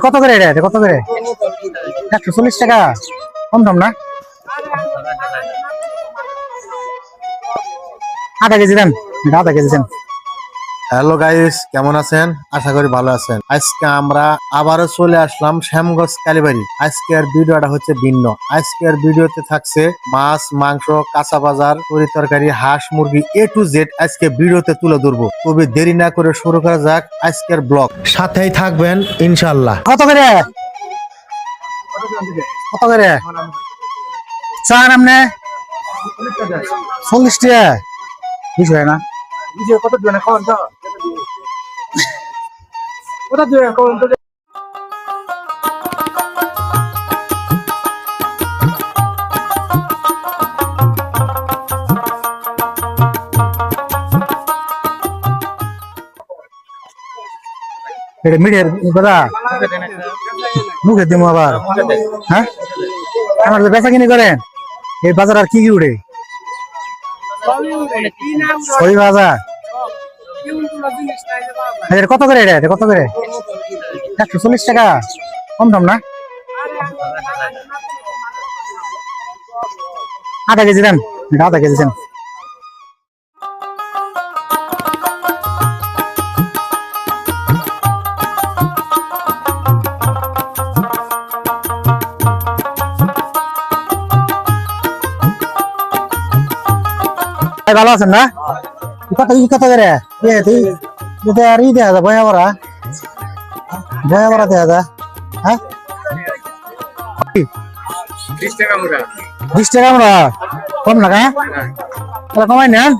কত করে এটা? কত করে? 140 টাকা, কম দাম না? আধা কেজি দেন, আধা কেজি দেন। হ্যালো গাইস, কেমন আছেন? আশা করি ভালো আছেন। আজকে আমরা আবারও চলে আসলাম শ্যামগঞ্জ কালীবাড়ি। আজকের ভিডিওটা হচ্ছে ভিন্ন। আজকের ভিডিওতে থাকছে মাছ, মাংস, কাঁচা বাজার, তরি তরকারি, হাঁস, মুরগি A to Z আজকে ভিডিওতে তুলে ধরবো। তবে দেরি না করে শুরু করা যাক আজকের ব্লগ। সাথেই থাকবেন ইনশাল্লাহ। কত করে? কত করে চা নামনে? 40 টাকা, বেশি হয় না? কত দিবেন খাওয়ান তো? কত দিবেন খাওয়ান তো? এটা মিডিয়ার কথা মুখে দিব আবার, হ্যাঁ? আমার তো বেচা কিনি করেন, এই বাজার আর কি কি উঠে? ওই বাজার কত করে এটা? কত করে? 140 টাকা, কম দাম না? আধা কেজি দেন, আধা কেজি দেন। ভালো আছেন না? কত কত করে? আর ই দেওয়া যায় বয়া বড়া, বয়া বড়া দেওয়া যায়, হ্যাঁ? 20 টাকা আমরা কম না? কমাই নেন,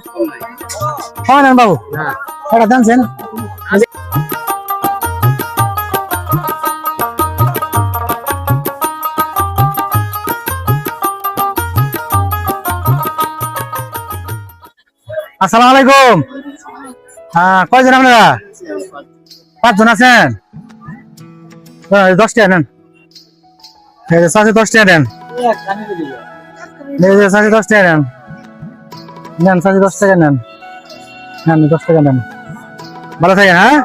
কমাই নেন বাবু, এটা জানছেন? আসসালামু আলাইকুম। হ্যাঁ, কয়জন আপনারা? 5 জন আছেন? 10 টাকা নেন, 10 টাকা নেন, 10 টাকা নেন, নেন 10 টাকা নেন, নেন 10 টাকা নেন। ভালো থাকেন, হ্যাঁ?